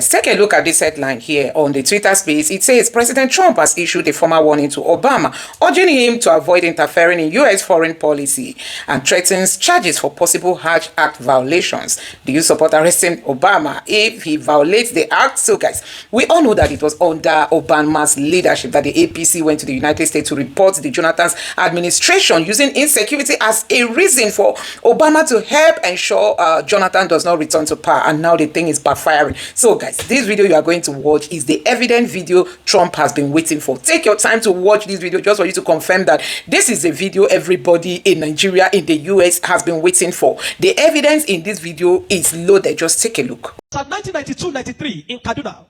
guys, take a look at this headline here on the Twitter space. It says President Trump has issued a formal warning to Obama, urging him to avoid interfering in U.S. foreign policy and threatens charges for possible Hajj Act violations. Do you support arresting Obama if he violates the act? So guys, we all know that it was under Obama's leadership that the APC went to the United States to report the Jonathan's administration using insecurity as a reason for Obama to help ensure Jonathan does not return to power, and now the thing is backfiring. So guys, this video you are going to watch is the evident video Trump has been waiting for. Take your time to watch this video just for you to confirm that this is a video everybody in Nigeria, in the US has been waiting for. The evidence in this video is loaded. Just take a look. So 1992-93 in Kaduna,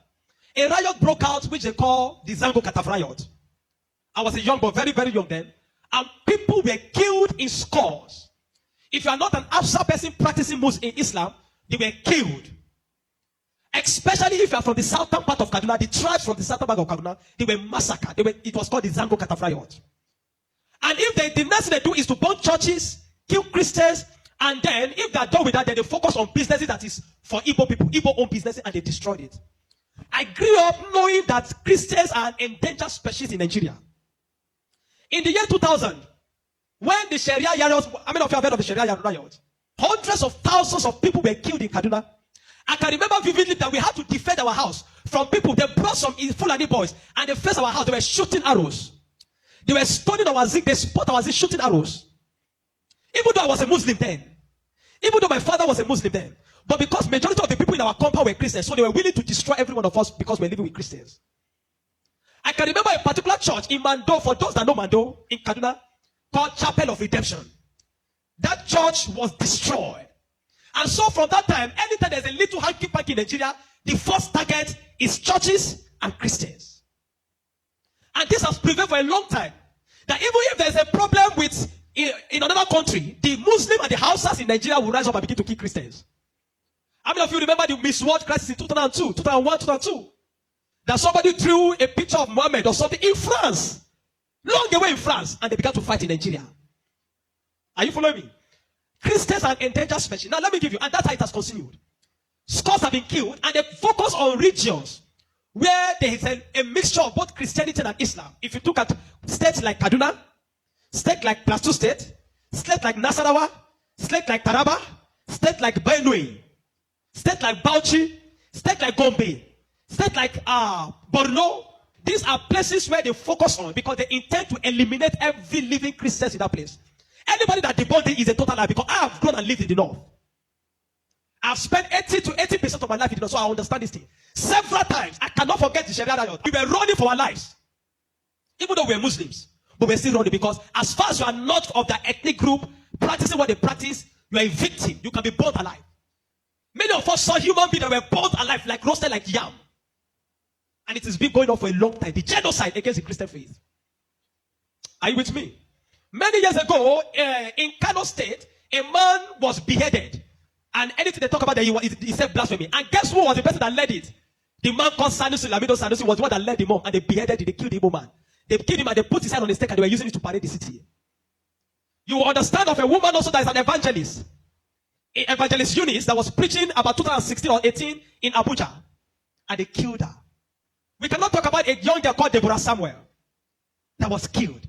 a riot broke out which they call the Zango Kataf riot. I was a young boy, very, very young then, and people were killed in scores. If you are not an Afsa person practicing Muslim in Islam, they were killed. Especially if you are from the southern part of Kaduna, the tribes from the southern part of Kaduna, they were massacred. It was called the Zango Kataf riot. And if the next thing they do is to burn churches, kill Christians, and then if they are done with that, then they focus on businesses that is for Igbo people, Igbo-owned businesses, and they destroyed it. I grew up knowing that Christians are an endangered species in Nigeria. In the year 2000, when the Sharia riots, how many of you have heard of the Sharia riot? Hundreds of thousands of people were killed in Kaduna. I can remember vividly that we had to defend our house from people. They brought some Fulani boys and they faced our house. They were shooting arrows. They were stoning our zinc. They spot our zinc shooting arrows. Even though I was a Muslim then. Even though my father was a Muslim then. But because majority of the people in our compound were Christians, so they were willing to destroy every one of us because we're living with Christians. I can remember a particular church in Mando, for those that know Mando, in Kaduna, called Chapel of Redemption. That church was destroyed. And so from that time, anytime there's a little hanky-panky in Nigeria, the first target is churches and Christians. And this has prevailed for a long time. That even if there's a problem with in another country, the Muslim and the Hausas in Nigeria will rise up and begin to kill Christians. How many of you remember the Miss World crisis in 2002, 2001, 2002? That somebody drew a picture of Muhammad or something in France, long away in France, and they began to fight in Nigeria. Are you following me? Christians are endangered species. Now let me give you, and that's how it has continued. Scores have been killed, and they focus on regions where there is a mixture of both Christianity and Islam. If you look at states like Kaduna, states like Plateau State, states like Nasarawa, states like Taraba, states like Benue, states like Bauchi, states like Gombe, states like Borno. These are places where they focus on because they intend to eliminate every living Christian in that place. Anybody that debunked it is a total lie because I have grown and lived in the north. I've spent 80 to 80% of my life in the north, so I understand this thing. Several times, I cannot forget the Sharia riot. We were running for our lives. Even though we're Muslims, but we're still running because as far as you are not of the ethnic group, practicing what they practice, you are a victim. You can be burnt alive. Many of us saw human beings that were burnt alive, like roasted like yam. And it has been going on for a long time. The genocide against the Christian faith. Are you with me? Many years ago, in Kano State, a man was beheaded. And anything they talk about, he said blasphemy. And guess who was the person that led it? The man called Sanusi, Lamido Sanusi, was the one that led him on. And they beheaded him, they killed the Igbo man. They killed him and they put his head on the stake and they were using it to parade the city. You will understand of a woman also that is an evangelist. Evangelist Eunice that was preaching about 2016 or 18 in Abuja. And they killed her. We cannot talk about a young girl called Deborah Samuel that was killed.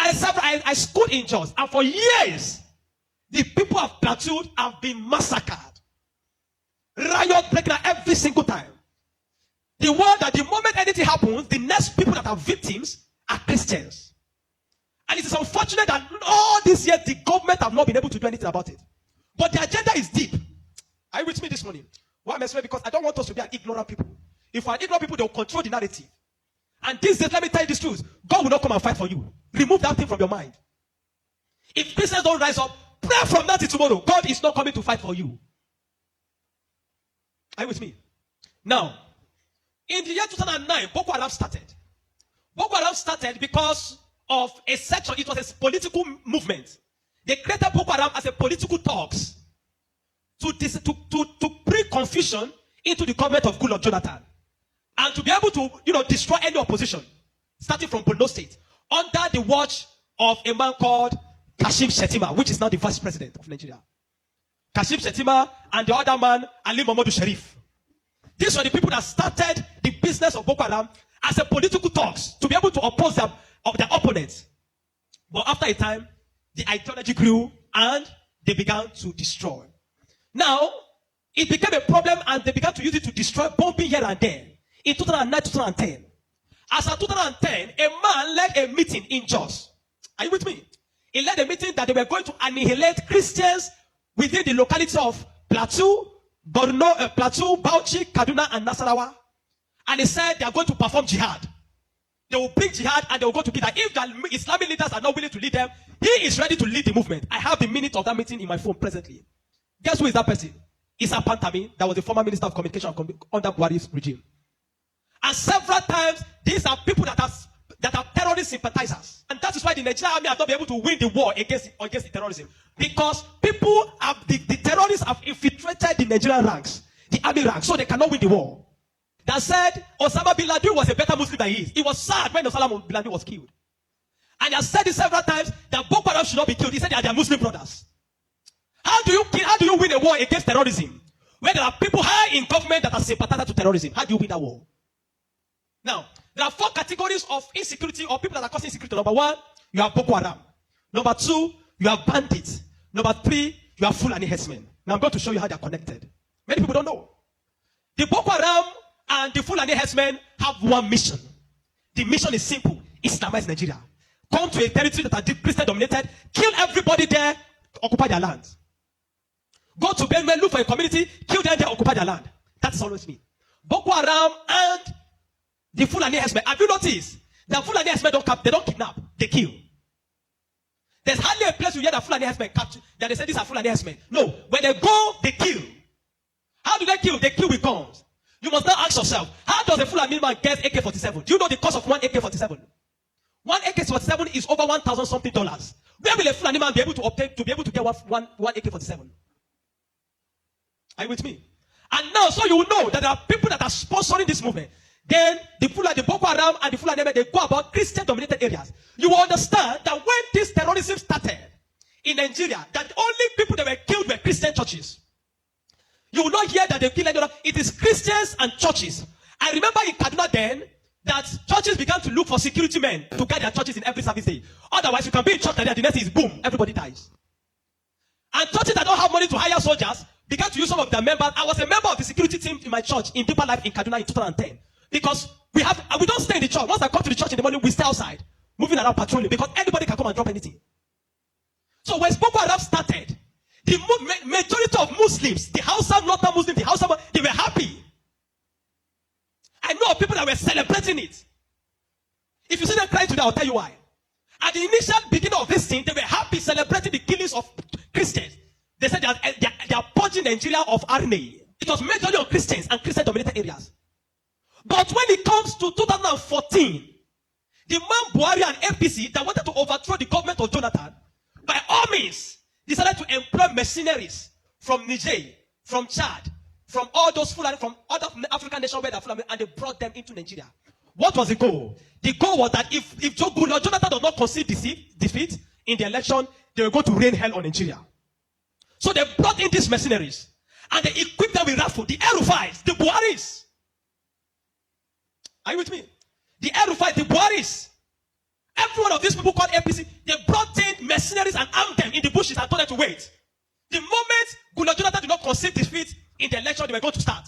I schooled in Jos, and for years, the people of Plateau have been massacred. Riot breaking out every single time. The word that the moment anything happens, the next people that are victims are Christians. And it is unfortunate that all these years, the government have not been able to do anything about it. But the agenda is deep. Are you with me this morning? Why am I saying? Because I don't want us to be an ignorant people. If we are ignorant people, they will control the narrative. And these days, let me tell you this truth. God will not come and fight for you. Remove that thing from your mind. If Christians don't rise up, pray from now till tomorrow. God is not coming to fight for you. Are you with me? Now, in the year 2009, Boko Haram started. Boko Haram started because of a section. It was a political movement. They created Boko Haram as a political talks to bring confusion into the government of Goodluck Jonathan. And to be able to, destroy any opposition, starting from Borno State, under the watch of a man called Kashim Shettima, which is now the vice president of Nigeria. Kashim Shettima and the other man, Ali Mohammed Sharif. These were the people that started the business of Boko Haram as a political talks to be able to oppose their opponents. But after a time, the ideology grew and they began to destroy. Now, it became a problem and they began to use it to destroy, bombing here and there. In 2009, 2010. As of 2010, a man led a meeting in Jos. Are you with me? He led a meeting that they were going to annihilate Christians within the locality of Plateau, Borno, Plateau, Bauchi, Kaduna, and Nasarawa. And he said they are going to perform jihad. They will bring jihad and they will go to Kida. If the Islamic leaders are not willing to lead them, he is ready to lead the movement. I have the minute of that meeting in my phone presently. Guess who is that person? It's a Pantami, that was the former minister of communication under Buhari's regime. And several times, these are people that are terrorist sympathizers. And that is why the Nigerian army has not been able to win the war against the terrorism. Because people have, the terrorists have infiltrated the Nigerian ranks, the army ranks, so they cannot win the war. That said, Osama bin Laden was a better Muslim than he is. He was sad when Osama bin Laden was killed. And he has said it several times that Boko Haram should not be killed. He said they are Muslim brothers. How do you win a war against terrorism? When there are people high in government that are sympathizers to terrorism, how do you win that war? Now, there are 4 categories of insecurity or people that are causing insecurity. Number 1, you have Boko Haram. Number 2, you have bandits. Number 3, you have Fulani herdsmen. Now I'm going to show you how they are connected. Many people don't know. The Boko Haram and the Fulani herdsmen have one mission. The mission is simple: Islamize Nigeria. Come to a territory that are Christian dominated, kill everybody there, occupy their land. Go to Benue, look for a community, kill them there, occupy their land. That's always me. Boko Haram and the Fulani herdsmen. Have you noticed that Fulani herdsmen they don't kidnap, they kill? There's hardly a place you hear that Fulani herdsmen capture that they say these are Fulani herdsmen. No, when they go, they kill. How do they kill? They kill with guns. You must now ask yourself, how does a Fulani man get AK-47? Do you know the cost of one AK-47? One AK-47 is over $1,000 something. Where will a Fulani man be able to obtain to get one AK-47? Are you with me? And now, so you will know that there are people that are sponsoring this movement. Then the Boko Haram and the Fulani, they go about Christian-dominated areas. You will understand that when this terrorism started in Nigeria, that only people that were killed were Christian churches. You will not hear that they killed anyone. It is Christians and churches. I remember in Kaduna then that churches began to look for security men to guide their churches in every service day. Otherwise, you can be in church and the next is boom, everybody dies. And churches that don't have money to hire soldiers began to use some of their members. I was a member of the security team in my church in Deeper Life in Kaduna in 2010. Because we don't stay in the church. Once I come to the church in the morning, we stay outside, moving around patrolling, because anybody can come and drop anything. So when Boko Haram started, the majority of Muslims, the Hausa, Northern Muslims, they were happy. I know of people that were celebrating it. If you see them crying today, I'll tell you why. At the initial beginning of this thing, they were happy celebrating the killings of Christians. They said they are purging Nigeria of RNA. It was majorly on Christians and Christian-dominated areas. But when it comes to 2014, the man Buhari and APC that wanted to overthrow the government of Jonathan, by all means, decided to employ mercenaries from Niger, from Chad, from all those Fulani, from other African nations where they're Fulani, and they brought them into Nigeria. What was the goal? The goal was that if Jonathan does not concede defeat in the election, they were going to rain hell on Nigeria. So they brought in these mercenaries, and they equipped them with rifles, the Erufais, the Buharis. Are you with me? The Erufais, the Buharis. Every one of these people called APC, they brought in mercenaries and armed them in the bushes and told them to wait. The moment Jonathan did not concede defeat in the election, they were going to start.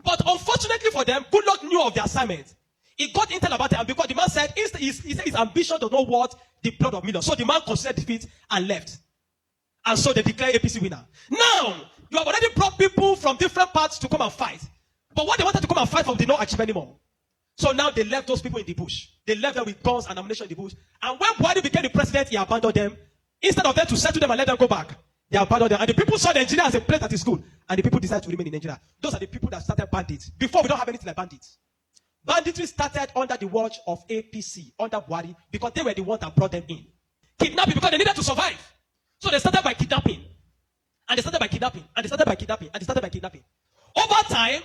But unfortunately for them, Goodluck knew of the assignment. He got intel about it, and because the man said his ambition does not worth the blood of millions. So the man conceded defeat and left. And so they declared APC winner. Now, you have already brought people from different parts to come and fight. But what they wanted to come and fight for did not achieve anymore. So now they left those people in the bush. They left them with guns and ammunition in the bush. And when Buhari became the president, he abandoned them. Instead of them to settle them and let them go back, they abandoned them. And the people saw Nigeria as a place that is good. And the people decided to remain in Nigeria. Those are the people that started bandits. Before, we don't have anything like bandits. Banditry started under the watch of APC, under Buhari, because they were the ones that brought them in. Kidnapping, because they needed to survive. So they started by kidnapping. And they started by kidnapping. And they started by kidnapping. And they started by kidnapping. Over time,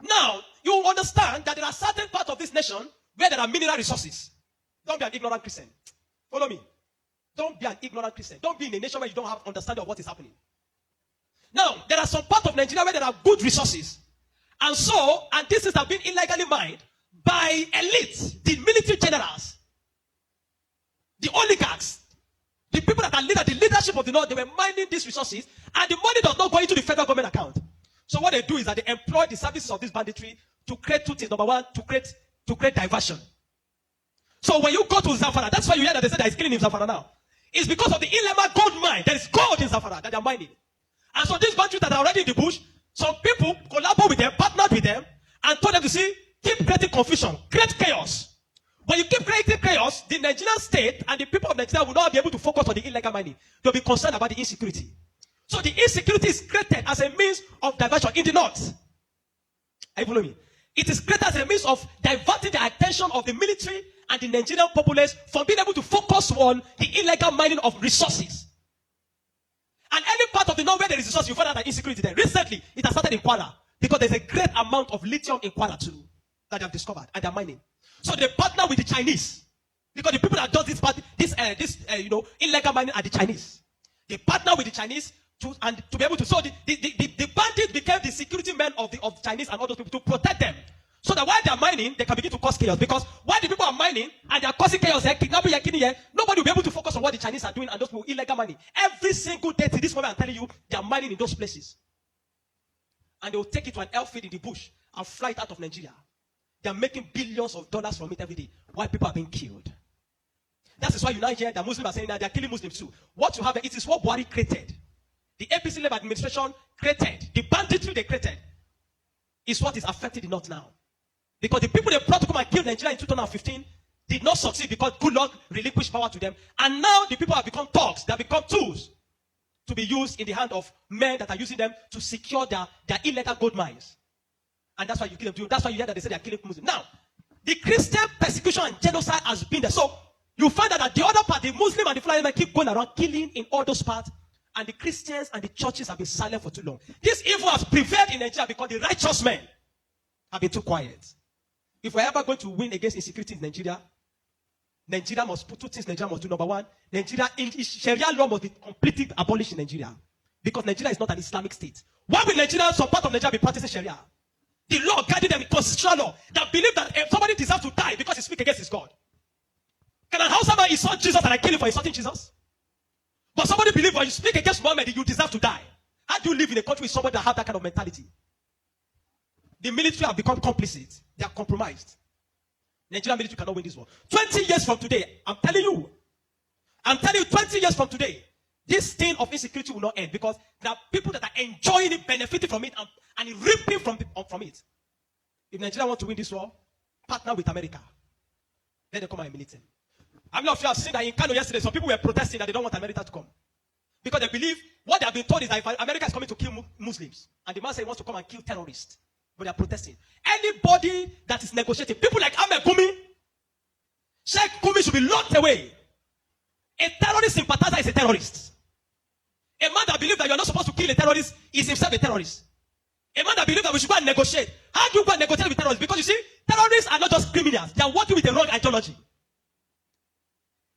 now, you understand that there are certain parts of this nation where there are mineral resources. Don't be an ignorant Christian. Follow me. Don't be an ignorant Christian. Don't be in a nation where you don't have understanding of what is happening. Now, there are some parts of Nigeria where there are good resources. And so, and this is have been illegally mined by elites, the military generals, the oligarchs, the people that are the leadership of the North. They were mining these resources, and the money does not go into the federal government account. So what they do is that they employ the services of this banditry to create two things. Number one, to create diversion. So when you go to Zamfara, that's why you hear that they say that it's killing in Zamfara now. It's because of the illegal gold mine. There is gold in Zamfara that they are mining. And so these bandits that are already in the bush, some people collaborate with them, partnered with them, and told them to see, keep creating confusion, create chaos. When you keep creating chaos, the Nigerian state and the people of Nigeria will not be able to focus on the illegal mining. They'll be concerned about the insecurity. So the insecurity is created as a means of diversion in the north. Are you following me? It is created as a means of diverting the attention of the military and the Nigerian populace from being able to focus on the illegal mining of resources. And any part of the north where there is resources, you find out that insecurity there. Recently, it has started in Kwara because there's a great amount of lithium in Kwara too that they have discovered and they're mining. So they partner with the Chinese because the people that do this illegal mining are the Chinese. They partner with the Chinese to be able to. So the bandits became the security men of the Chinese and all those people to protect them. So that while they are mining, they can begin to cause chaos. Because while the people are mining and they are causing chaos, kidnapping, nobody will be able to focus on what the Chinese are doing and those people illegal mining. Every single day to this moment, I'm telling you, they are mining in those places. And they will take it to an airfield in the bush and fly it out of Nigeria. They are making billions of dollars from it every day while people are being killed. That is why you now hear that Muslims are saying that they are killing Muslims too. What you have, it is what Buhari created. The APC-led administration created. The banditry they created is what is affecting the North now. Because the people they brought to come and kill Nigeria in 2015 did not succeed because good luck relinquished power to them. And now the people have become thugs. They have become tools to be used in the hand of men that are using them to secure their illegal gold mines. And that's why you kill them. That's why you hear that they say they are killing Muslims. Now, the Christian persecution and genocide has been there. So you find out that the other part, the Muslim and the Fulani men keep going around killing in all those parts. And the Christians and the churches have been silent for too long. This evil has prevailed in Nigeria because the righteous men have been too quiet. If we're ever going to win against insecurity in Nigeria, Nigeria must put two things Nigeria must do. Number one, Sharia law must be completely abolished in Nigeria. Because Nigeria is not an Islamic state. Why will Nigeria, some part of Nigeria, be practicing Sharia? The law guiding them, constitutional law, that believe that if somebody deserves to die because he speaks against his God. Can an Hausa man insult Jesus and I kill him for insulting Jesus? But somebody believes when you speak against Muhammad, you deserve to die. How do you live in a country with somebody that has that kind of mentality? The military have become complicit. They are compromised. Nigerian military cannot win this war. 20 years from today, I'm telling you, 20 years from today, this thing of insecurity will not end because there are people that are enjoying it, benefiting from it, and reaping from it. If Nigeria wants to win this war, partner with America. Let them come and militate. I mean, if you have seen that in Kanu yesterday, some people were protesting that they don't want America to come. Because they believe what they have been told is that if America is coming to kill Muslims, and the man says he wants to come and kill terrorists, but they are protesting. Anybody that is negotiating, people like Ahmed Gumi, Sheikh Gumi should be locked away. A terrorist sympathizer is a terrorist. A man that believes that you are not supposed to kill a terrorist is himself a terrorist. A man that believes that we should go and negotiate. How do you go and negotiate with terrorists? Because you see, terrorists are not just criminals. They are working with a wrong ideology.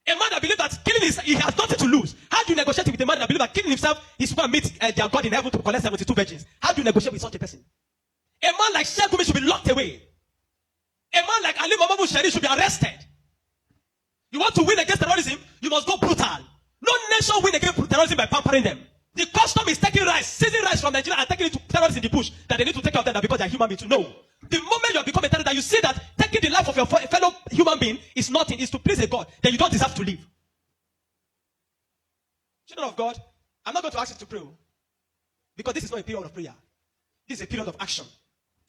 A man that believes that killing he has nothing to lose. How do you negotiate with a man that believes that killing himself is going to meet their God in heaven to collect 72 virgins? How do you negotiate with such a person? A man like Sheikh Gumi should be locked away. A man like Ali Mohamed Shari should be arrested. You want to win against terrorism, you must go brutal. No nation win against terrorism by pampering them. The custom is taking rice, seizing rice from Nigeria and taking it to terrorists in the bush that they need to take care of them because they are human beings. No. The moment you have become a terrorist, that you see that taking the life of your fellow human being is nothing, is to please a God, then you don't deserve to live. Children of God, I'm not going to ask you to pray because this is not a period of prayer. This is a period of action.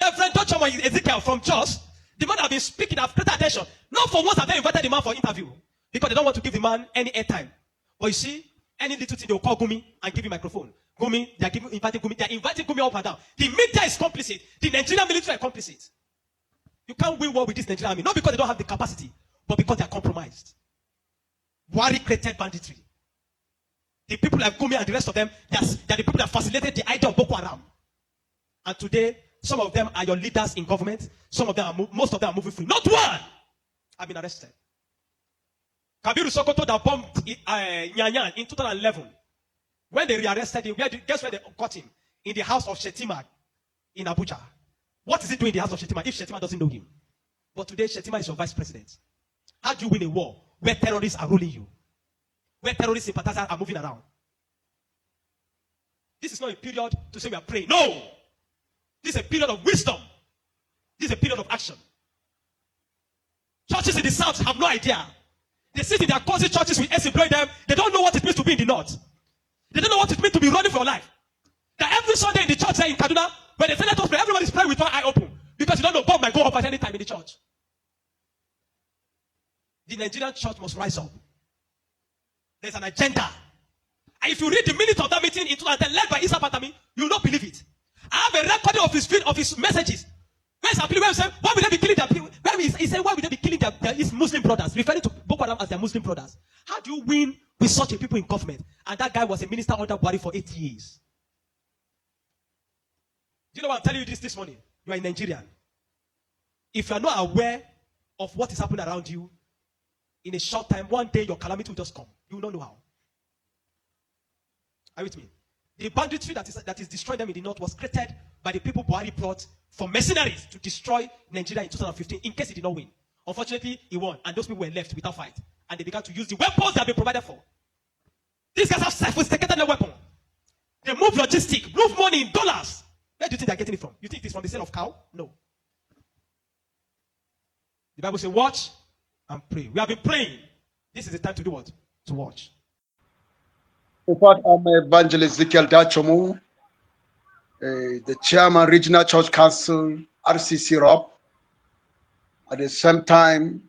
Reverend Dr. Ezekiel from Jos, the man have been speaking, I've created attention. Not for once have they invited the man for interview because they don't want to give the man any airtime. But you see, any little thing they will call Gumi and give him microphone. Gumi, they are inviting Gumi up and down. The media is complicit. The Nigerian military are complicit. You can't win war with this Nigerian army, not because they don't have the capacity, but because they are compromised. Buhari created banditry. The people like Gumi and the rest of them, they are the people that facilitated the idea of Boko Haram. And today, some of them are your leaders in government. Some of them most of them are moving free. Not one have been arrested. Kabiru Sokoto that bombed Nyanyan in 2011. When they rearrested him, guess where they caught him? In the house of Shetima in Abuja. What is he doing in the house of Shetima if Shetima doesn't know him? But today, Shetima is your vice president. How do you win a war where terrorists are ruling you? Where terrorist sympathizers are moving around? This is not a period to say we are praying. No! This is a period of wisdom. This is a period of action. Churches in the south have no idea. They sit in their cousin churches with exploit them. They don't know what it means to be in the north. They don't know what it means to be running for your life. That every Sunday in the church there in Kaduna, when they say let us pray, everyone is praying with one eye open. Because you don't know God might go up at any time in the church. The Nigerian church must rise up. There's an agenda. And if you read the minutes of that meeting in 2010 led by Isa Patami, you will not believe it. I have a recording of his messages. Where's Appeal? Where he said, why would they be killing their people? He said, why would they be killing his Muslim brothers? Referring to Boko Haram as their Muslim brothers. How do you win with such a people in government? And that guy was a minister under Buhari for 8 years. Do you know what I'm telling you this morning? You are a Nigerian. If you are not aware of what is happening around you, in a short time, one day your calamity will just come. You will not know how. Are you with me? The banditry that is destroying them in the north was created by the people Buhari brought for mercenaries to destroy Nigeria in 2015 in case he did not win. Unfortunately, he won, and those people were left without fight. And they began to use the weapons that have been provided for. These guys have sophisticated their weapon. They move logistics, move money in dollars. Where do you think they're getting it from? You think it's from the sale of cow? No. The Bible says, watch and pray. We have been praying. This is the time to do what? To watch. In fact, I'm Evangelist Ezekiel Dachomu, the Chairman, Regional Church Council, RCC Rob. At the same time,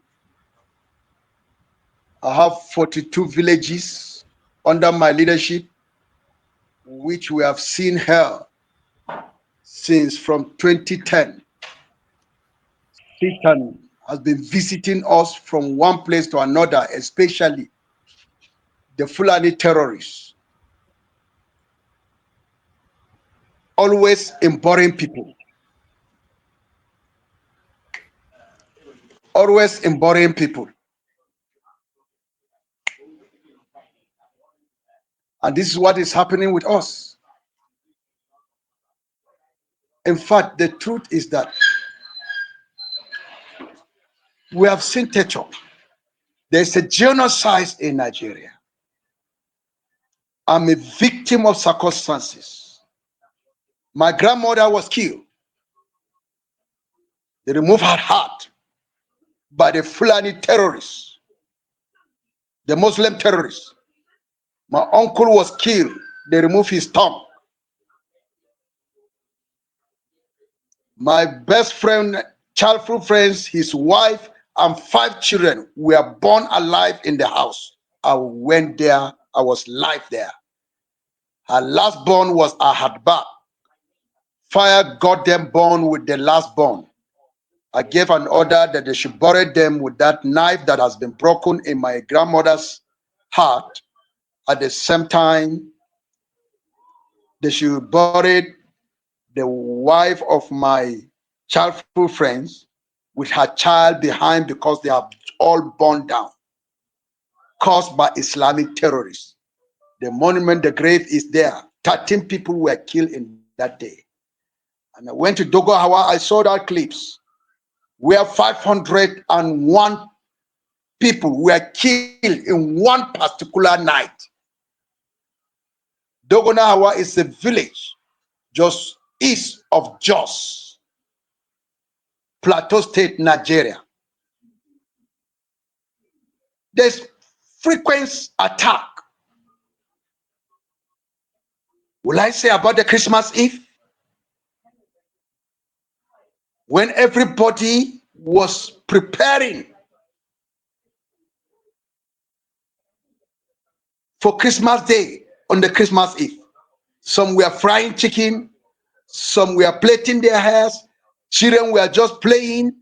I have 42 villages under my leadership, which we have seen here since from 2010. Satan has been visiting us from one place to another, especially the Fulani terrorists, always embodying people. Always embodying people. And this is what is happening with us. In fact, the truth is that we have seen torture. There's a genocide in Nigeria. I'm a victim of circumstances. My grandmother was killed. They removed her heart by the Fulani terrorists, the Muslim terrorists. My uncle was killed. They removed his tongue. My best friend, childhood friends, his wife, and 5 children were born alive in the house. I went there. I was live there. Her last born was a Hadba. Fire got them born with the last born. I gave an order that they should bury them with that knife that has been broken in my grandmother's heart. At the same time, they should bury the wife of my childhood friends with her child behind because they are all burned down, caused by Islamic terrorists. The monument, the grave is there. 13 people were killed in that day. And I went to Dogo Hawa, I saw that clips where 501 people were killed in one particular night. Dogo Hawa is a village just east of Jos, Plateau State, Nigeria. There's frequent attack. Will I say about the Christmas Eve? When everybody was preparing for Christmas Day on the Christmas Eve. Some were frying chicken, some were plaiting their hairs, children were just playing.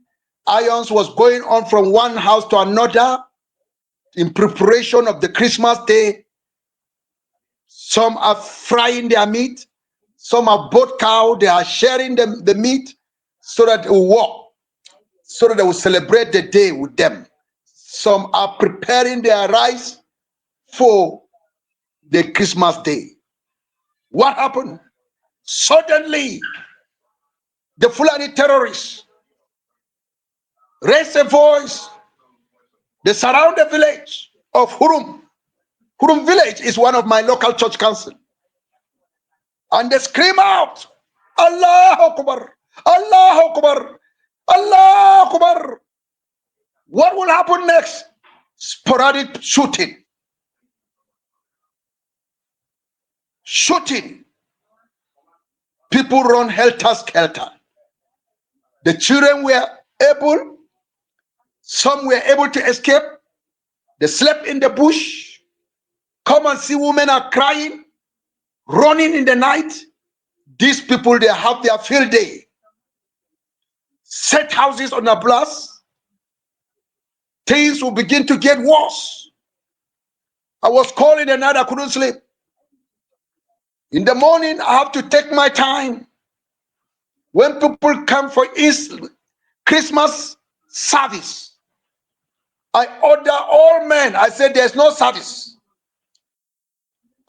Irons was going on from one house to another in preparation of the Christmas Day. Some are frying their meat, some are bought cow, they are sharing the meat so that it will walk, so that they will celebrate the day with them. Some are preparing their rice for the Christmas Day. What happened? Suddenly, The Fulani terrorists raise a voice. They surround the village of Hurum. Hurum village is one of my local church council. And they scream out, Allah Akbar, Allah Akbar, Allah Akbar. What will happen next? Sporadic shooting. Shooting. People run helter-skelter. The children were able, some were able to escape. They slept in the bush. Come and see women are crying, running in the night. These people, they have their field day. Set houses on a blast. Things will begin to get worse. I was calling the night, I couldn't sleep. In the morning, I have to take my time. When people come for Christmas service, I order all men. I said, there's no service.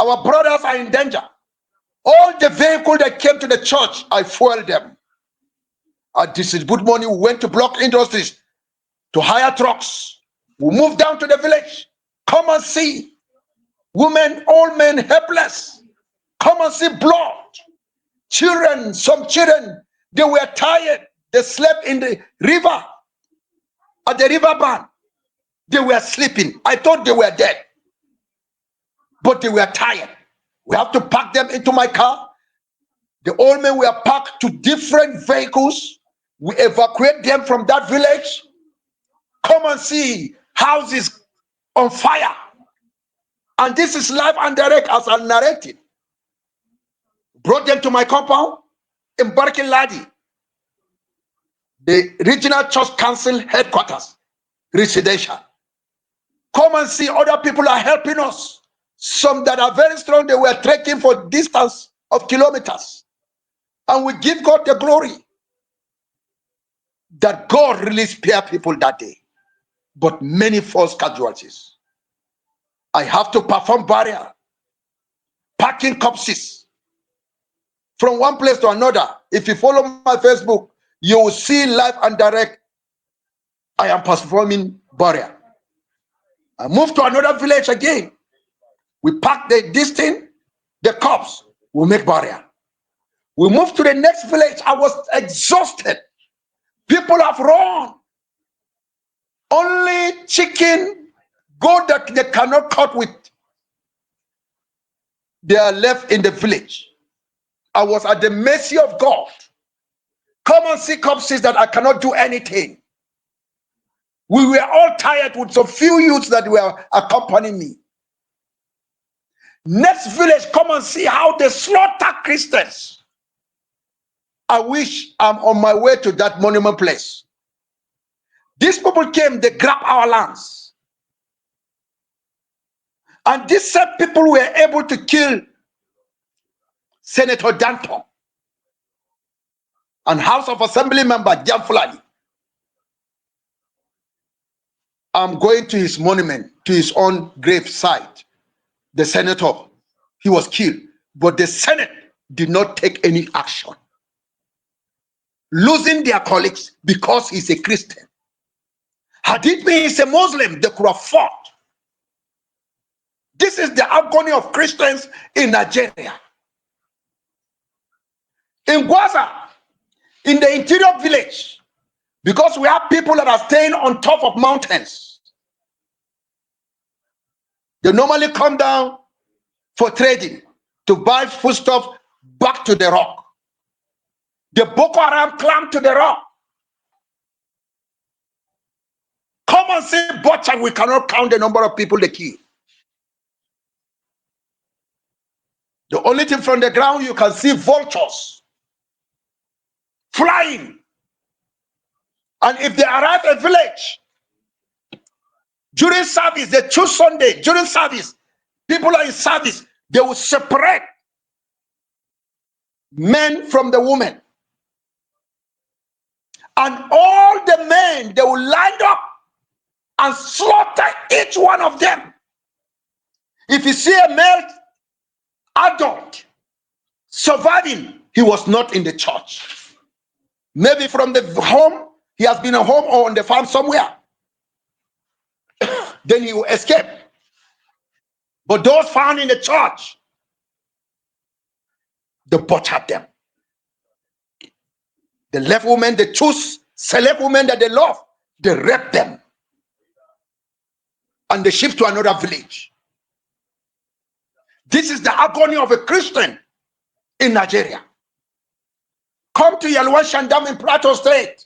Our brothers are in danger. All the vehicles that came to the church, I fueled them. I distribute money. We went to Block Industries to hire trucks. We moved down to the village. Come and see. Women, old men, helpless. Come and see blood. Children, some children, they were tired. They slept in the river, at the river bank. They were sleeping. I thought they were dead, but they were tired. We have to pack them into my car. The old men were packed to different vehicles. We evacuate them from that village. Come and see houses on fire. And this is live and direct as I narrated. Brought them to my compound in Barkin Ladi, the regional church council headquarters, residential. Come and see, other people are helping us. Some that are very strong, they were trekking for distance of kilometers. And we give God the glory that God really spared people that day. But many false casualties. I have to perform barrier, packing corpses from one place to another. If you follow my Facebook, you will see live and direct. I am performing barrier. I move to another village again. We pack this thing, the corpse, we make barrier. We move to the next village. I was exhausted. People have run. Only chicken, goat that they cannot cut with, they are left in the village. I was at the mercy of God. Come and see corpses that I cannot do anything. We were all tired with some few youths that were accompanying me. Next village, come and see how they slaughter Christians. I wish I'm on my way to that monument place. These people came, they grabbed our lands. And these same people were able to kill Senator Danton and House of Assembly member Jan Fulani. I'm going to his monument, to his own grave site. The senator, he was killed, but the Senate did not take any action, losing their colleagues because he's a Christian. Had it been he's a Muslim, they could have fought. This is the agony of Christians in Nigeria. In Gwaza, in the interior village, because we have people that are staying on top of mountains. They normally come down for trading to buy foodstuff back to the rock. The Boko Haram climbed to the rock. Come and see butcher, we cannot count the number of people they kill. The only thing from the ground, you can see vultures flying. And if they arrive at a village, during service, they choose Sunday, during service, people are in service, they will separate men from the women. And all the men, they will line up and slaughter each one of them. If you see a male adult surviving, he was not in the church. Maybe from the home, he has been at home or on the farm somewhere. Then he will escape. But those found in the church, they butchered them. The left women, they choose select women that they love, they rape them. And they shift to another village. This is the agony of a Christian in Nigeria. Come to Yalwa Shandam in Plateau State.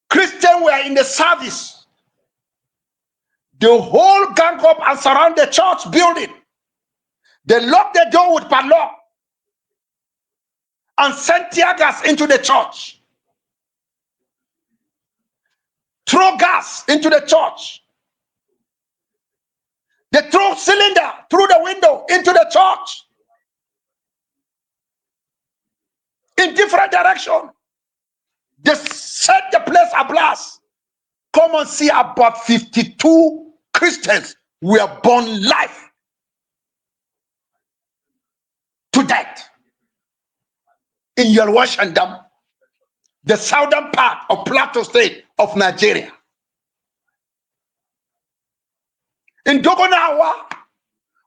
Christians were in the service. The whole gang up and surround the church building. They locked the door with padlock and sent tear gas into the church. Throw gas into the church. They threw cylinder through the window into the church. In different direction. They set the place ablaze. Come and see, about 52 Christians were born live to death in Yalwa Shandam, the southern part of Plateau State of Nigeria. In Dogonawa,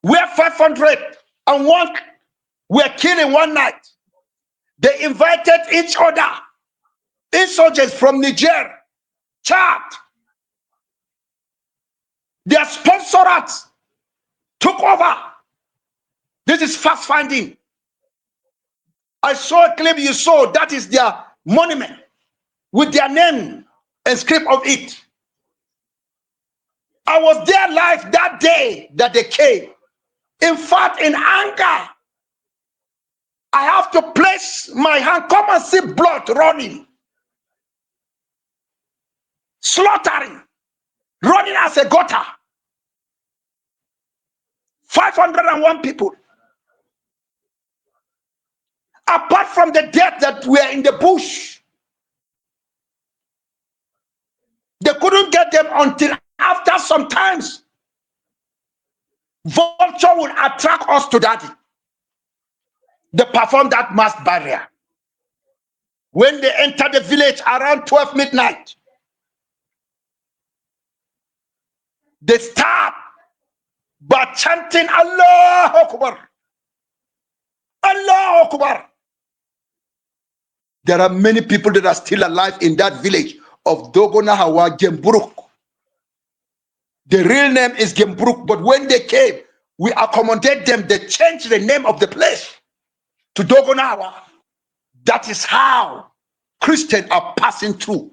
where 501 were killed in one night, they invited each other, insurgents from Niger, Chad. Their sponsorates took over. This is fast finding. I saw a clip you saw, that is their monument with their name and script of it. I was there live that day that they came. In fact, in anger, I have to place my hand. Come and see blood running, slaughtering, running as a gutter. 501 people. Apart from the death that were in the bush, they couldn't get them until after some times. Vulture will attract us to that. They perform that mass barrier. When they enter the village around 12 midnight, they start by chanting Allah Akbar. Allah Akbar. There are many people that are still alive in that village of Dogonahawa, Gemburuk. The real name is Gemburuk, but when they came, we accommodate them. They changed the name of the place to Dogonahawa. That is how Christians are passing through.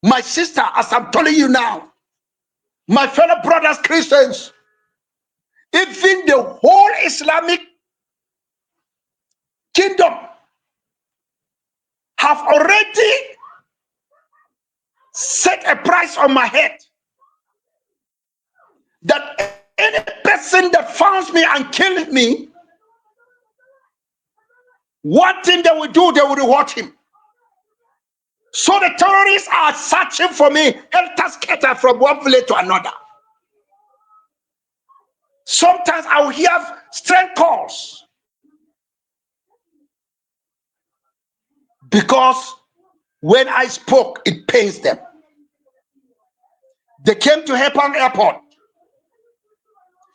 My sister, as I'm telling you now, my fellow brothers Christians, even the whole Islamic kingdom have already set a price on my head that any person that finds me and kills me, one thing they will do, they will reward him. So the terrorists are searching for me, helter-skelter from one village to another. Sometimes I will hear strange calls because when I spoke, it pains them. They came to Hepang Airport.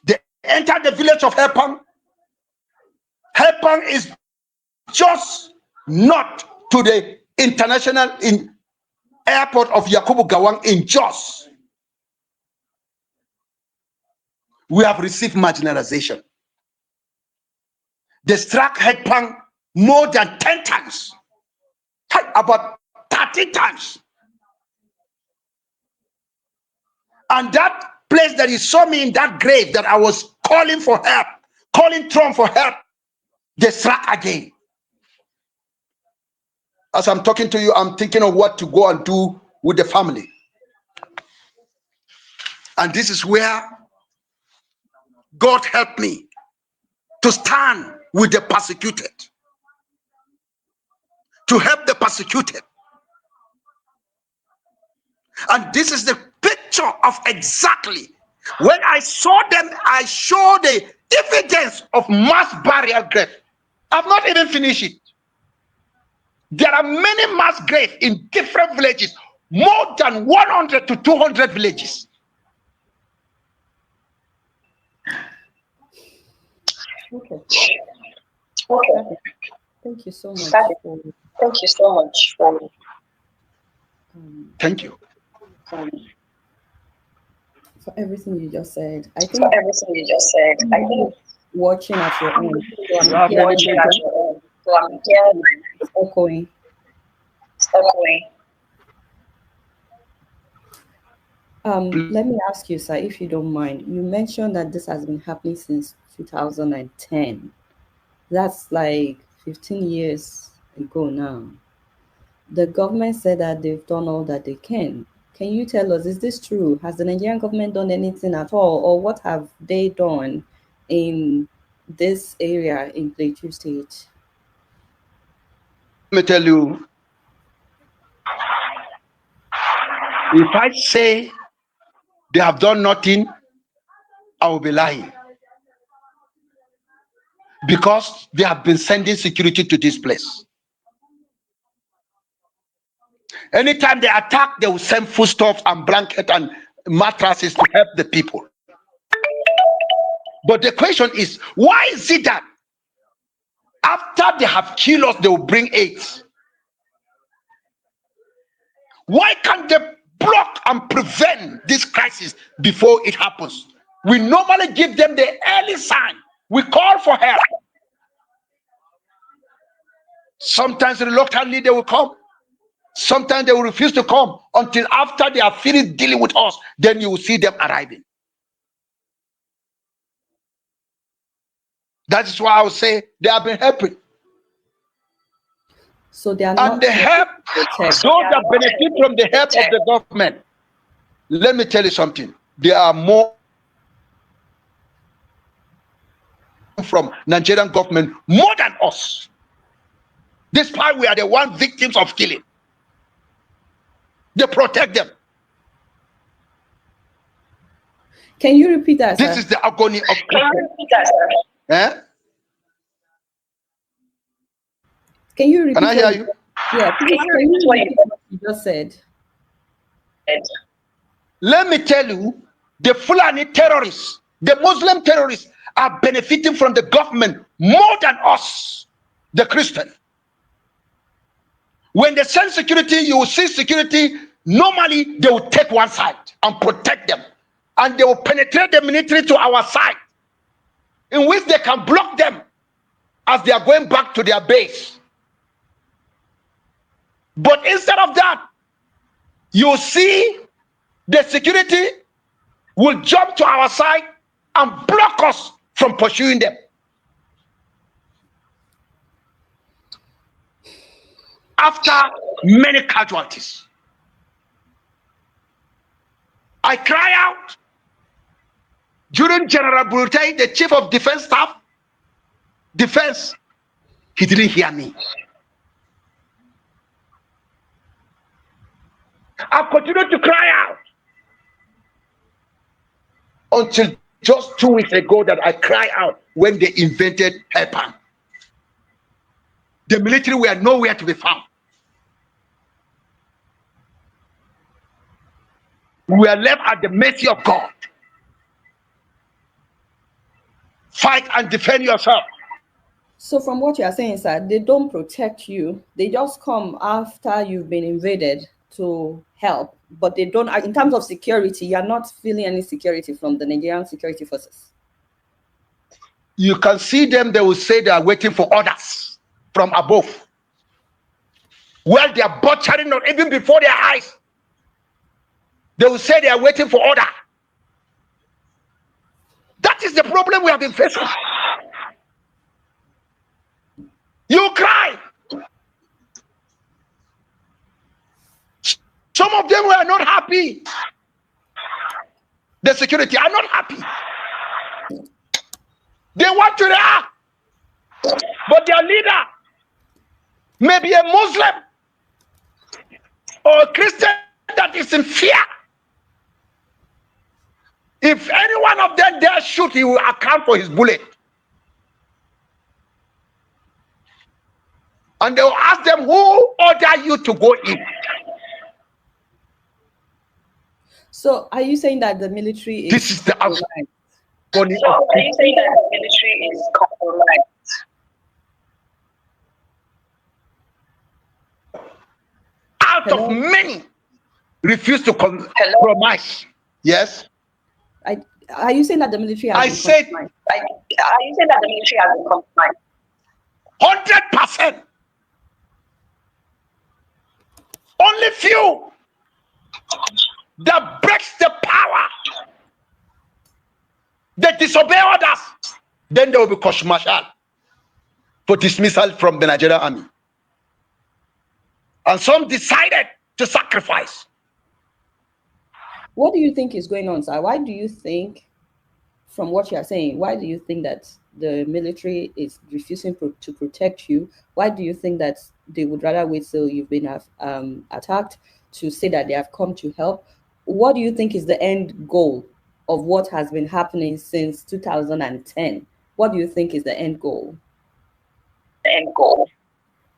They entered the village of Hepang. Hepang is just not to the international airport of Yakubu Gawang in Jos. We have received marginalization. They struck Hepang more than 10 times, about 30 times. And that place that you saw me in, that grave that I was calling for help, calling Trump for help, they struck again. As I'm talking to you, I'm thinking of what to go and do with the family. And this is where God helped me to stand with the persecuted, to help the persecuted. And this is the picture of exactly when I saw them. I showed the evidence of mass burial grave. I've not even finished it. There are many mass graves in different villages, more than 100 to 200 villages. Okay. Okay. Thank you so much. Thank you so much for Thank you. For everything you just said. I think for everything you just said. I think watching at your own. So I'm have hearing watching it at your own. So I'm here echoing. echoing. Let me ask you, sir, if you don't mind. You mentioned that this has been happening since 2010. That's like 15 years ago now. The government said that they've done all that they can. Can you tell us, is this true? Has the Nigerian government done anything at all? Or what have they done in this area in Plateau State? Let me tell you, if I say they have done nothing, I will be lying. Because they have been sending security to this place. Anytime they attack, they will send foodstuffs and blankets and mattresses to help the people. But the question is, why is it that after they have killed us, they will bring aid? Why can't they block and prevent this crisis before it happens? We normally give them the early sign. We call for help. Sometimes reluctantly they will come. Sometimes they will refuse to come until after they are finished dealing with us. Then you will see them arriving. That is why I would say they have been helping. So they are And not the help, those that benefit from the help of the government. Let me tell you something. There are more from Nigerian government more than us. Despite we are the one victims of killing. They protect them. Can you repeat that, This sir? is the agony of Can you repeat that, sir? Eh? Can you repeat Can I hear you? Yeah, please, can you repeat what you just said? Let me tell you, the Fulani terrorists, the Muslim terrorists are benefiting from the government more than us, the Christian. When they send security, you will see security. Normally, they will take one side and protect them. And they will penetrate the military to our side, in which they can block them as they are going back to their base. But instead of that, you see the security will jump to our side and block us from pursuing them. After many casualties, I cry out during General Brutai, the chief of defense staff, defense, he didn't hear me. I continued to cry out until just 2 weeks ago that I cried out when they invented Haram. The military were nowhere to be found. We are left at the mercy of God. Fight and defend yourself. So from what you are saying, sir, they don't protect you. They just come after you've been invaded to help, but they don't, in terms of security, you're not feeling any security from the Nigerian security forces. You can see them, they will say they are waiting for orders from above. Well, they are butchering not even before their eyes. They will say they are waiting for order. That is the problem we have been facing. You cry. Some of them were not happy. The security are not happy. They want to react. But their leader may be a Muslim or a Christian that is in fear. If any one of them dare shoot, he will account for his bullet. And they will ask them, who ordered you to go in? So are you saying that the military is This is the compromised? funny So are you saying that the military is compromised? out of Hello? many refuse to compromise. Yes, Are you saying that the military has I been said compromised? Are you saying that the military has been compromised? 100%. Only few that breaks the power, they disobey orders, then they will be court-martialed for dismissal from the Nigerian army. And some decided to sacrifice. What do you think is going on, sir? Why do you think, from what you are saying, why do you think that the military is refusing to protect you? Why do you think that they would rather wait till you've been attacked to say that they have come to help? What do you think is the end goal of what has been happening since 2010? What do you think is the end goal? The end goal.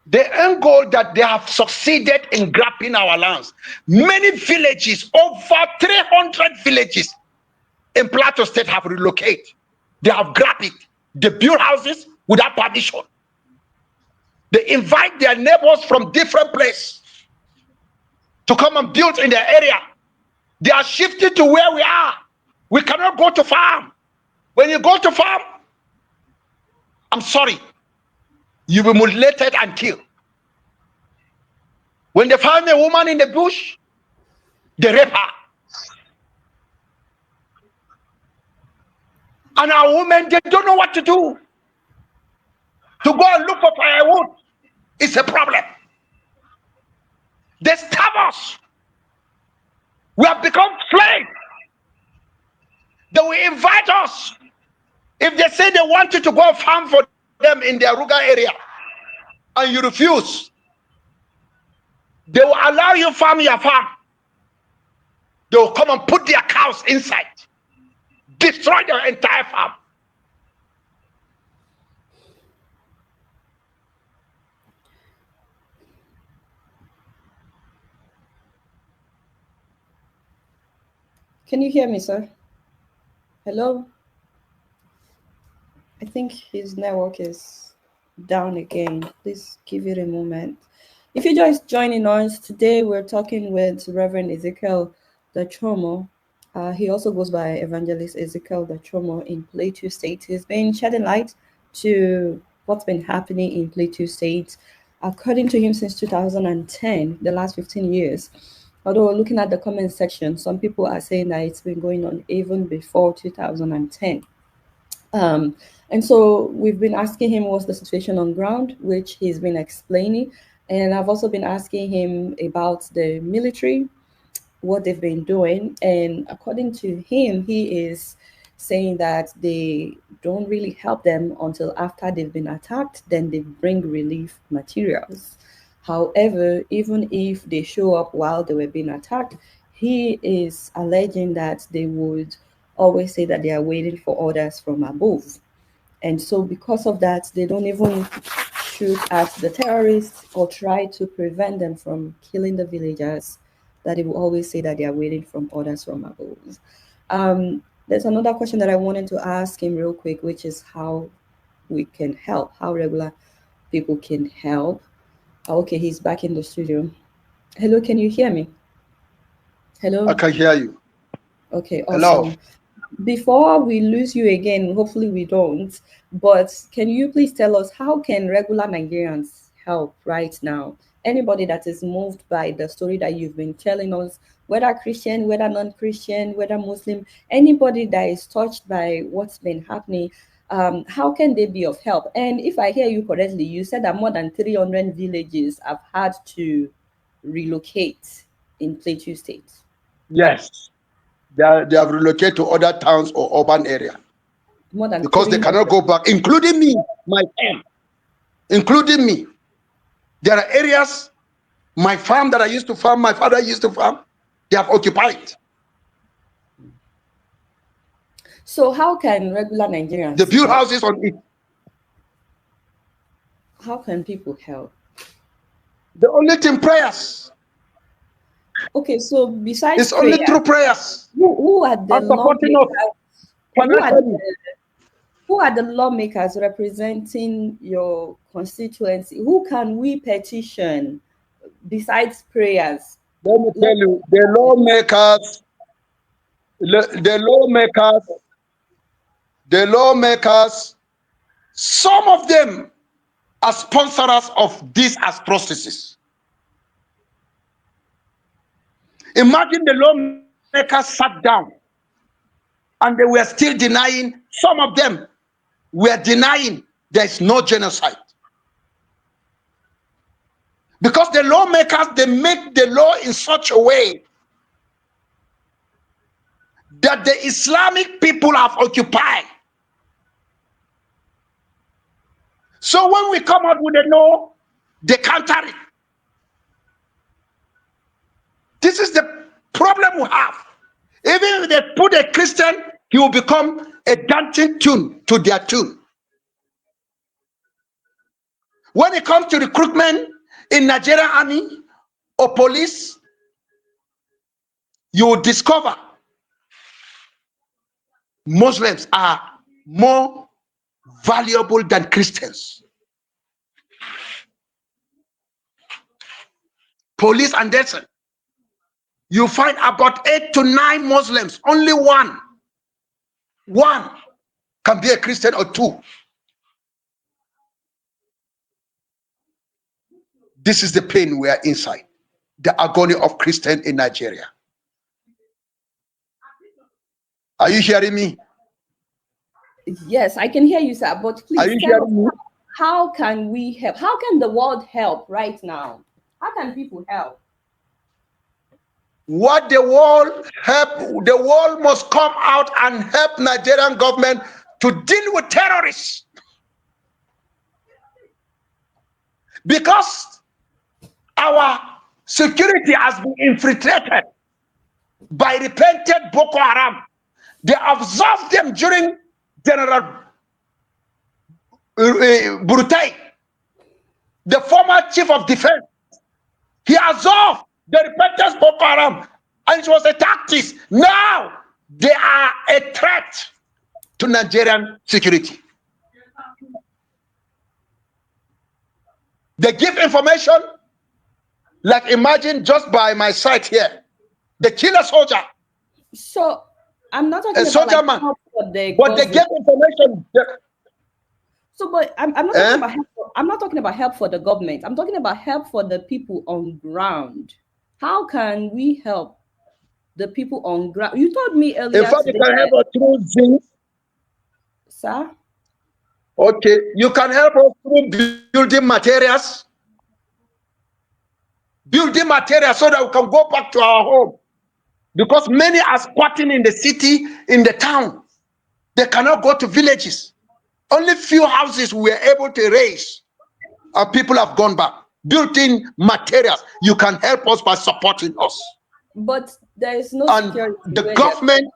The end goal that they have succeeded in grabbing our lands. Many villages, over 300 villages in Plateau State have relocated. They have grabbed it. They build houses without permission. They invite their neighbors from different places to come and build in their area. They are shifting to where we are. We cannot go to farm. When you go to farm, I'm sorry, you will be mutilated and killed. When they find a woman in the bush, they rape her. And our women, they don't know what to do. To go and look for firewood is a problem. They stab us. We have become slaves. They will invite us. If they say they want you to go farm for them in their rural area and you refuse, they will allow you farm your farm. They will come and put their cows inside, destroy your entire farm. Can you hear me, sir? Hello? I think his network is down again. Please give it a moment. If you're just joining us, today we're talking with Reverend Ezekiel Dachomo. He also goes by Evangelist Ezekiel Dachomo in Plateau State. He's been shedding light to what's been happening in Plateau State, according to him, since 2010, the last 15 years. Although looking at the comment section, some people are saying that it's been going on even before 2010. And so we've been asking him what's the situation on ground, which he's been explaining. And I've also been asking him about the military, what they've been doing. And according to him, he is saying that they don't really help them until after they've been attacked, then they bring relief materials. However, even if they show up while they were being attacked, he is alleging that they would always say that they are waiting for orders from above. And so because of that, they don't even shoot at the terrorists or try to prevent them from killing the villagers, that they will always say that they are waiting from orders from above. There's another question that I wanted to ask him real quick, which is how we can help, how regular people can help. Okay, he's back in the studio. Hello, can you hear me? Hello? I can hear you. Okay, Hello. awesome. Before we lose you again, hopefully we don't, but can you please tell us, how can regular Nigerians help right now? Anybody that is moved by the story that you've been telling us, whether Christian, whether non-Christian, whether Muslim, anybody that is touched by what's been happening, how can they be of help? And if I hear you correctly, you said that more than 300 villages have had to relocate in Plateau State. Yes. They have relocated to other towns or urban area. More than because they 300. cannot go back, including me, my farm, including me. There are areas, my farm that I used to farm, my father used to farm, they have occupied. So how can regular Nigerians They build help? houses on it. How can people help? The only thing, prayers. Okay, so besides It's only prayer, through prayers who are the and supporting lawmakers? us Who are financially. who are the lawmakers representing your constituency? Who can we petition besides prayers? Let me tell you, the lawmakers, some of them are sponsors of these atrocities. Imagine the lawmakers sat down and they were still denying, some of them were denying there is no genocide. Because the lawmakers, they make the law in such a way that the Islamic people have occupied. So when we come out with a no, they counter it. This is the problem we have. Even if they put a Christian, he will become a dancing tune to their tune. When it comes to recruitment in Nigerian army or police, you will discover Muslims are more valuable than Christians. Police and desert, you find about 8 to 9 Muslims, only one can be a Christian or 2. This is the pain we are inside, the agony of Christian in Nigeria. Are you hearing me? Yes, I can hear you, sir. But Are you please tell us, hearing me? how can we help? How can the world help right now? How can people help? What the world must come out and help Nigerian government to deal with terrorists. Because our security has been infiltrated by repented Boko Haram. They observed them during General Burutai, the former chief of defense. He observed the repented Boko Haram, and it was a tactic. Now they are a threat to Nigerian security. They give information, like imagine just by my side here, they kill a soldier, So I'm not talking a about soldier like man, help for the but they government. give information. So, but I'm not talking about help. I'm not talking about help for the government. I'm talking about help for the people on ground. How can we help the people on ground? You told me In earlier fact, you today, can help us through Zoom. sir. Okay, you can help us through building materials. Building materials so that we can go back to our home. Because many are squatting in the city, in the town. They cannot go to villages. Only few houses we were able to raise, and people have gone back. Built-in materials. You can help us by supporting us. But there is no And security. the where government,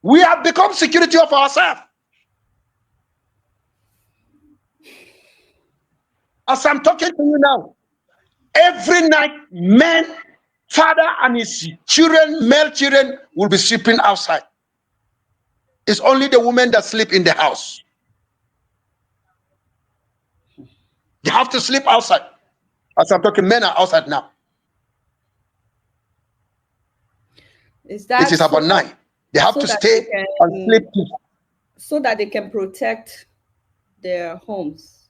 we have become security of ourselves. As I'm talking to you now, every night, men, father and his children, male children, will be sleeping outside. It's only the women that sleep in the house. They have to sleep outside. As I'm talking, men are outside now. Is that It is about 9. They have to stay and sleep. So that they can protect their homes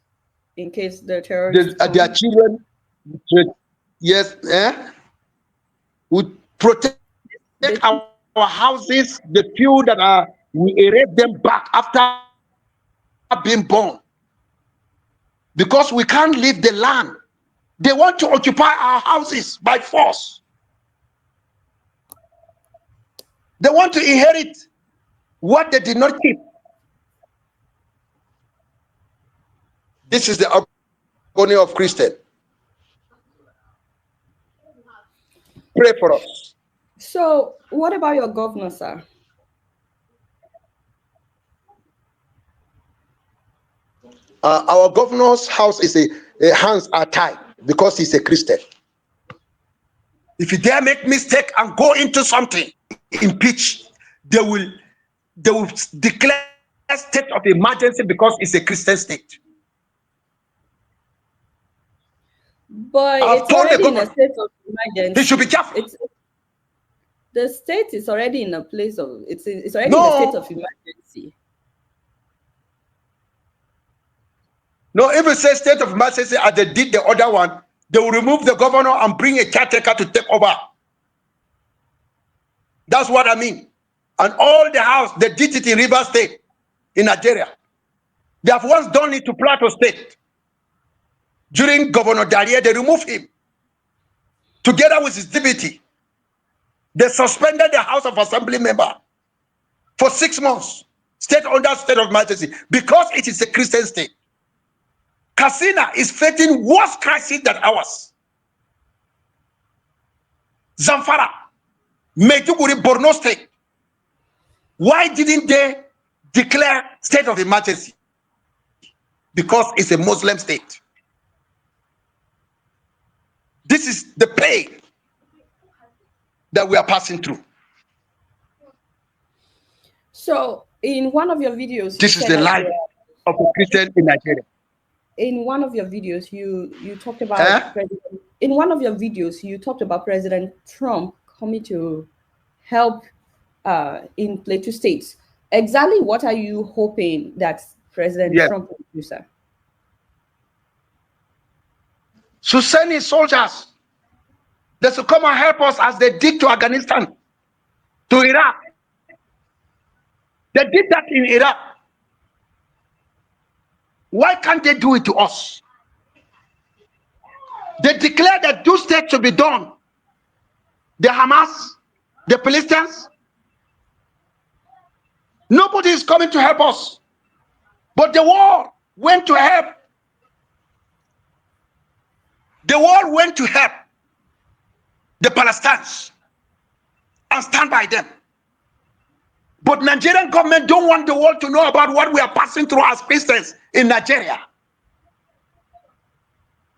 in case the terrorists Their children, yes, would protect our houses, the few that are, we erase them back after being born. Because we can't leave the land. They want to occupy our houses by force. They want to inherit what they did not keep. This is the agony of Christian. Pray for us. So, what about your governor, sir? Our governor's house is hands are tied because he's a Christian. If you dare make mistake and go into something, impeach, they will declare state of emergency because it's a Christian state. But I've it's told the already in a governor state of emergency. he should be careful. The state is already in a place of it's already No. in a state of emergency. No, if it says state of emergency as they did the other one, they will remove the governor and bring a caretaker to take over. That's what I mean. And all the house, they did it in River State, in Nigeria. They have once done it to Plateau State. During Governor Daria, they removed him. Together with his deputy, they suspended the House of Assembly member for 6 months, state under state of emergency, because it is a Christian state. Katsina is facing worse crisis than ours. Zamfara, Maiduguri, Borno State. Why didn't they declare state of emergency? Because it's a Muslim state. This is the pain that we are passing through. So, in one of your videos, This is the life of a Christian in Nigeria. In one of your videos, you talked about in one of your videos you talked about President Trump coming to help in Plateau State. Exactly what are you hoping that President Trump will do, sir? To send his soldiers, they should come and help us as they did to Afghanistan, to Iraq. They did that in Iraq. Why can't they do it to us? They declare that two states should be done. The Hamas, the Palestinians. Nobody is coming to help us. But the world went to help. The world went to help the Palestinians and stand by them. But Nigerian government don't want the world to know about what we are passing through as Christians in Nigeria.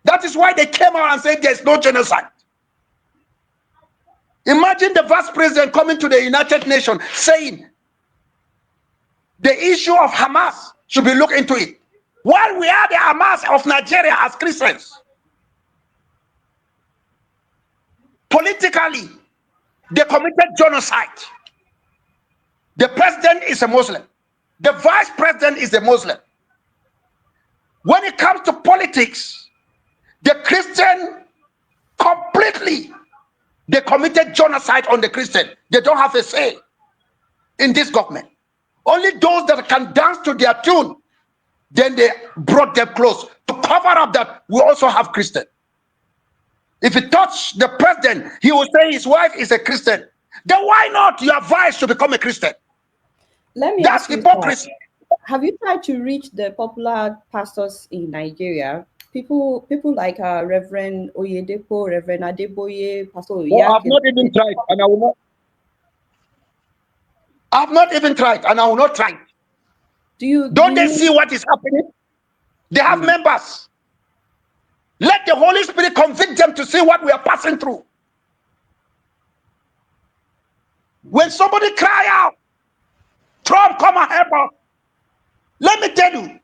That is why they came out and said there's no genocide. Imagine the vice president coming to the United Nations saying the issue of Hamas should be looked into it. While we are the Hamas of Nigeria as Christians. Politically, they committed genocide. The president is a Muslim. The vice president is a Muslim. When it comes to politics, the Christian completely, they committed genocide on the Christian. They don't have a say in this government. Only those that can dance to their tune, then they brought them close to cover up that we also have Christian. If you touch the president, he will say his wife is a Christian. Then why not you advise to become a Christian? Let me That's ask you, hypocrisy. have you tried to reach the popular pastors in Nigeria? People like Reverend Oyedepo, Reverend Adeboye, Pastor Oyake. No, I've not even tried, and I will not. I've not even tried, and I will not try. Don't they see what is happening? They have members. Let the Holy Spirit convict them to see what we are passing through. When somebody cry out, Trump, come and help us. Let me tell you,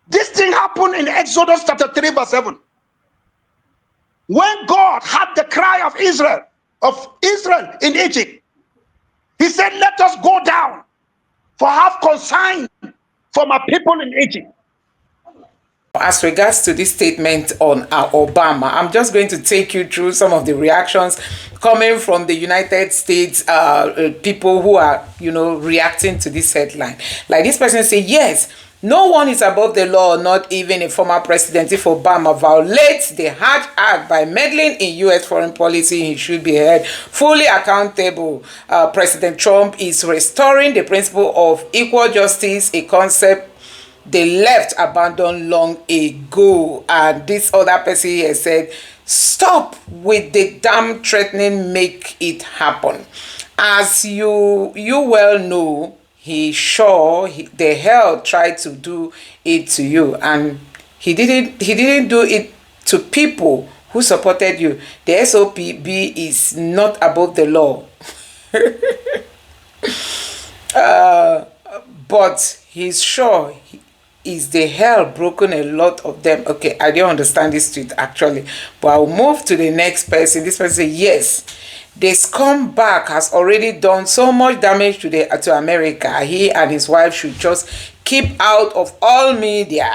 this thing happened in Exodus chapter 3 verse 7. When God had the cry of Israel in Egypt, he said, let us go down for have consign for my people in Egypt. As regards to this statement on Obama, I'm just going to take you through some of the reactions coming from the United States people who are, reacting to this headline. Like this person say, yes, no one is above the law, not even a former president. If Obama violates the Hajj Act by meddling in U.S. foreign policy, he should be held fully accountable. President Trump is restoring the principle of equal justice, a concept they left abandoned long ago. And this other person here said, stop with the damn threatening, make it happen. As you well know, the hell tried to do it to you, and he didn't do it to people who supported you. The SOPB is not above the law. But he's sure is the hell broken a lot of them. Okay, I don't understand this tweet actually, but I'll move to the next person. This person says, yes, the scumbag has already done so much damage to America. He and his wife should just keep out of all media.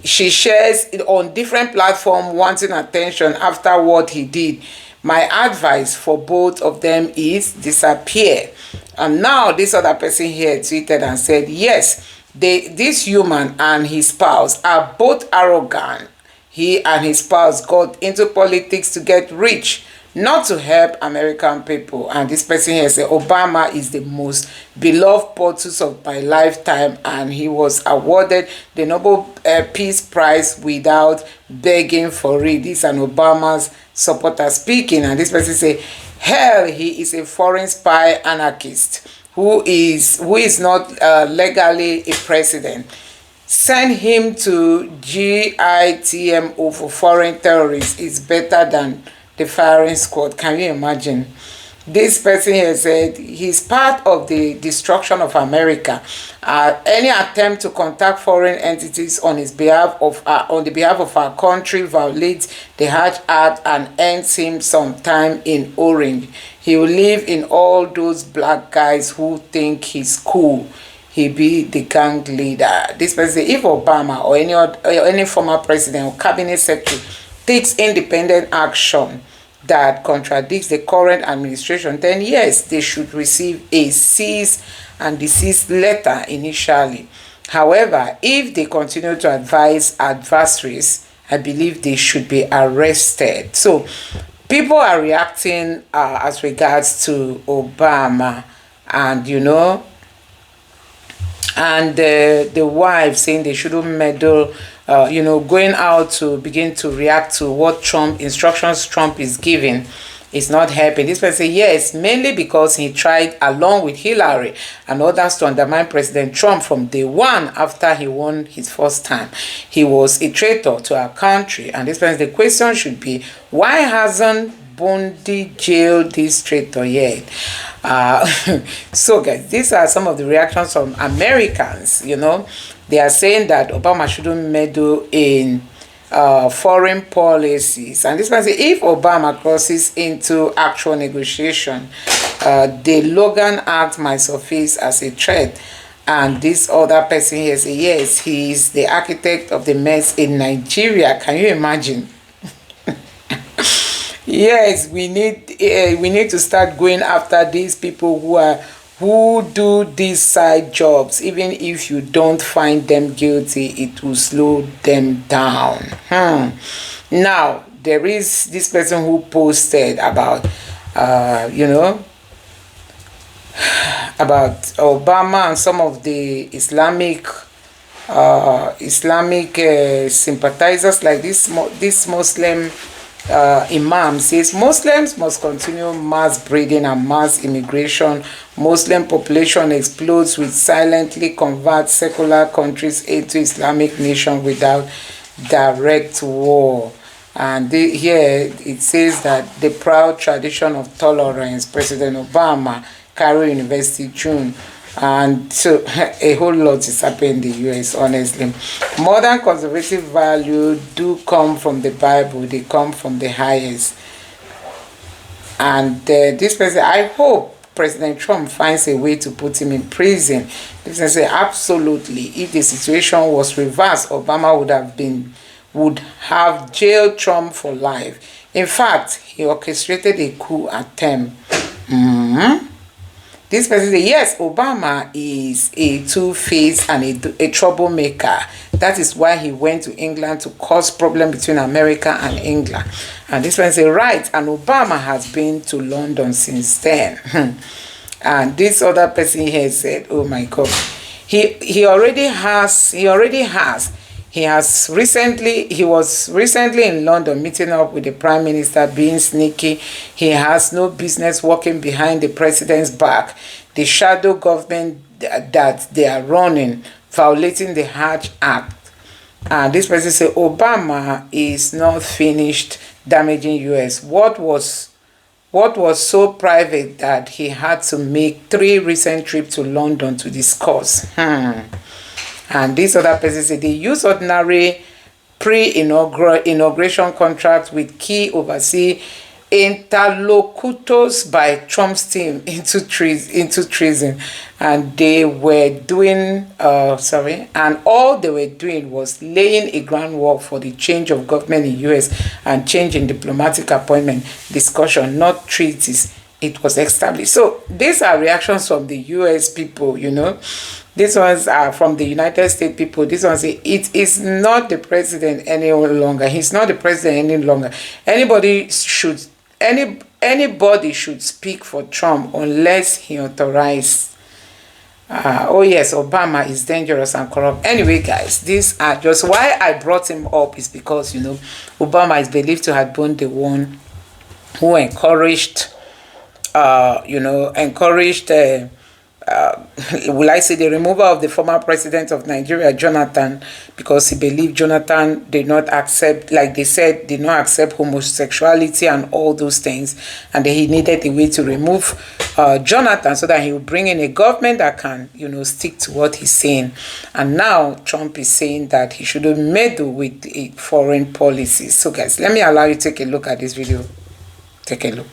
She shares it on different platforms wanting attention after what he did. My advice for both of them is disappear. And now this other person here tweeted and said, yes, this human and his spouse are both arrogant. He and his spouse got into politics to get rich, not to help American people. And this person here said, Obama is the most beloved pursuit of my lifetime, and he was awarded the Nobel Peace Prize without begging for it. This is an Obama's supporter speaking, and this person say, hell, he is a foreign spy anarchist who is not legally a president. Send him to GITMO for foreign terrorists. Is better than the firing squad. Can you imagine? This person here said he's part of the destruction of America. Any attempt to contact foreign entities on his behalf on the behalf of our country violates the Hatch Act and ends him some time in orange. He will live in all those black guys who think he's cool. He be the gang leader. This person say if Obama or any former president or cabinet secretary takes independent action that contradicts the current administration, then yes, they should receive a cease and desist letter initially. However, if they continue to advise adversaries, I believe they should be arrested. So people are reacting as regards to Obama, and and the wife saying they shouldn't meddle, going out to begin to react to what instructions Trump is giving is not helping. This person says yes, mainly because he tried along with Hillary and others to undermine President Trump from day one after he won his first time. He was a traitor to our country, and this person, the question should be, why hasn't Bundy jailed this traitor yet? So guys, these are some of the reactions from Americans. They are saying that Obama shouldn't meddle in foreign policies, and this person say if Obama crosses into actual negotiation, the Logan Act might surface as a threat. And this other person here say yes, he is the architect of the mess in Nigeria. Can you imagine? Yes, we need to start going after these people who do these side jobs. Even if you don't find them guilty, it will slow them down. Now there is this person who posted about about Obama and some of the Islamic sympathizers, like this Muslim imam says Muslims must continue mass breeding and mass immigration. Muslim population explodes with silently convert secular countries into Islamic nation without direct war. And here it says that the proud tradition of tolerance, President Obama, Cairo University, June. And so a whole lot is happening in the US, honestly. Modern conservative values do come from the Bible. They come from the highest. And this person, I hope President Trump finds a way to put him in prison. This person say, absolutely. If the situation was reversed, Obama would have jailed Trump for life. In fact, he orchestrated a coup attempt. This person says, yes, Obama is a two-faced and a troublemaker. That is why he went to England to cause problem between America and England. And this person says, right, and Obama has been to London since then. And this other person here said, oh my God, he already has he was recently in London meeting up with the Prime Minister, being sneaky. He has no business working behind the president's back. The shadow government that they are running, violating the Hatch Act. And this person said Obama is not finished damaging US. What was so private that he had to make 3 recent trips to London to discuss? And this other person said they use ordinary pre-inauguration contract with key overseas interlocutors by Trump's team into treason, and they were doing and all they were doing was laying a groundwork for the change of government in US and change in diplomatic appointment discussion, not treaties. It was established. So these are reactions from the US people, you know. These ones are from the United States people. This one say it is not the president any longer. He's not the president any longer. Anybody should speak for Trump unless he authorized. Oh yes, Obama is dangerous and corrupt. Anyway, guys, these are just why I brought him up is because, you know, Obama is believed to have been the one who encouraged will I say the removal of the former president of Nigeria, Jonathan, because he believed Jonathan did not accept, like they said, did not accept homosexuality and all those things, and he needed a way to remove Jonathan so that he would bring in a government that can, you know, stick to what he's saying. And now Trump is saying that he shouldn't meddle with foreign policies. So guys, let me allow you to take a look at this video. Take a look.